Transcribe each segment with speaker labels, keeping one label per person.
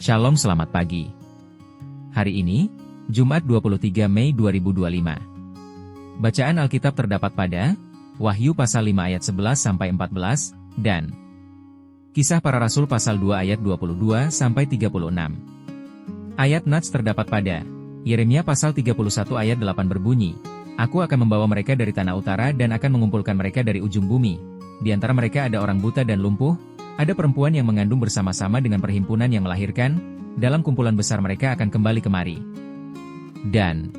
Speaker 1: Shalom, selamat pagi. Hari ini, Jumat 23 Mei 2025. Bacaan Alkitab terdapat pada Wahyu pasal 5 ayat 11-14 dan Kisah Para Rasul pasal 2 ayat 22-36. Ayat Nats terdapat pada Yeremia pasal 31 ayat 8 berbunyi, Aku akan membawa mereka dari tanah utara dan akan mengumpulkan mereka dari ujung bumi. Di antara mereka ada orang buta dan lumpuh, ada perempuan yang mengandung bersama-sama dengan perhimpunan yang melahirkan, dalam kumpulan besar mereka akan kembali kemari. Dan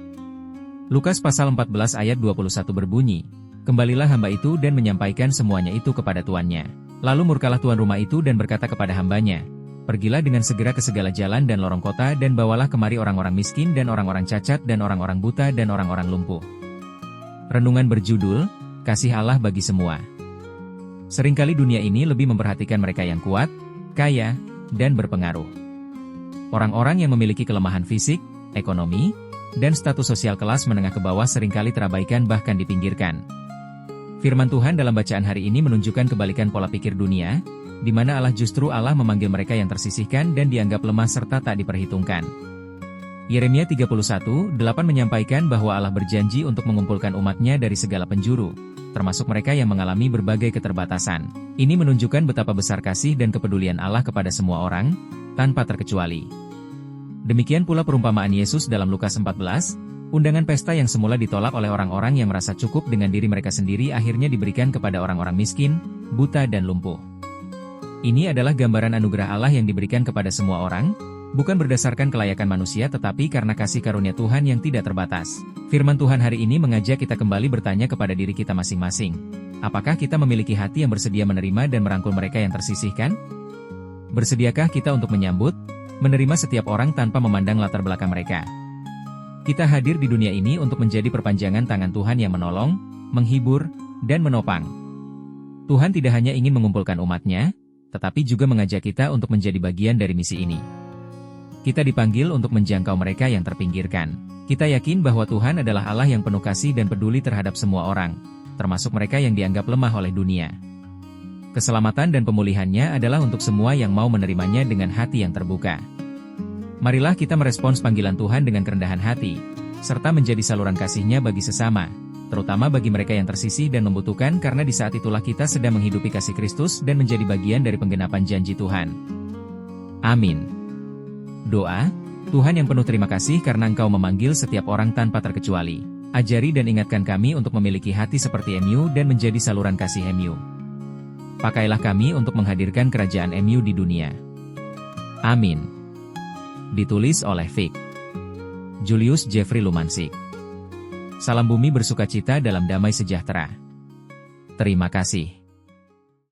Speaker 1: Lukas pasal 14 ayat 21 berbunyi, Kembalilah hamba itu dan menyampaikan semuanya itu kepada tuannya. Lalu murkalah tuan rumah itu dan berkata kepada hambanya, Pergilah dengan segera ke segala jalan dan lorong kota dan bawalah kemari orang-orang miskin dan orang-orang cacat dan orang-orang buta dan orang-orang lumpuh. Renungan berjudul, Kasih Allah bagi semua. Seringkali dunia ini lebih memperhatikan mereka yang kuat, kaya, dan berpengaruh. Orang-orang yang memiliki kelemahan fisik, ekonomi, dan status sosial kelas menengah ke bawah seringkali terabaikan bahkan dipinggirkan. Firman Tuhan dalam bacaan hari ini menunjukkan kebalikan pola pikir dunia, di mana Allah justru memanggil mereka yang tersisihkan dan dianggap lemah serta tak diperhitungkan. Yeremia 31:8 menyampaikan bahwa Allah berjanji untuk mengumpulkan umatnya dari segala penjuru, termasuk mereka yang mengalami berbagai keterbatasan. Ini menunjukkan betapa besar kasih dan kepedulian Allah kepada semua orang, tanpa terkecuali. Demikian pula perumpamaan Yesus dalam Lukas 14, undangan pesta yang semula ditolak oleh orang-orang yang merasa cukup dengan diri mereka sendiri akhirnya diberikan kepada orang-orang miskin, buta dan lumpuh. Ini adalah gambaran anugerah Allah yang diberikan kepada semua orang, bukan berdasarkan kelayakan manusia tetapi karena kasih karunia Tuhan yang tidak terbatas. Firman Tuhan hari ini mengajak kita kembali bertanya kepada diri kita masing-masing. Apakah kita memiliki hati yang bersedia menerima dan merangkul mereka yang tersisihkan? Bersediakah kita untuk menyambut, menerima setiap orang tanpa memandang latar belakang mereka? Kita hadir di dunia ini untuk menjadi perpanjangan tangan Tuhan yang menolong, menghibur, dan menopang. Tuhan tidak hanya ingin mengumpulkan umat-Nya, tetapi juga mengajak kita untuk menjadi bagian dari misi ini. Kita dipanggil untuk menjangkau mereka yang terpinggirkan. Kita yakin bahwa Tuhan adalah Allah yang penuh kasih dan peduli terhadap semua orang, termasuk mereka yang dianggap lemah oleh dunia. Keselamatan dan pemulihannya adalah untuk semua yang mau menerimanya dengan hati yang terbuka. Marilah kita merespons panggilan Tuhan dengan kerendahan hati, serta menjadi saluran kasih-Nya bagi sesama, terutama bagi mereka yang tersisih dan membutuhkan karena di saat itulah kita sedang menghidupi kasih Kristus dan menjadi bagian dari penggenapan janji Tuhan. Amin. Doa, Tuhan yang penuh terima kasih karena Engkau memanggil setiap orang tanpa terkecuali. Ajari dan ingatkan kami untuk memiliki hati seperti MU dan menjadi saluran kasih MU. Pakailah kami untuk menghadirkan kerajaan MU di dunia. Amin. Ditulis oleh Vic Julius Jeffrey Lumansik. Salam bumi bersukacita dalam damai sejahtera. Terima kasih.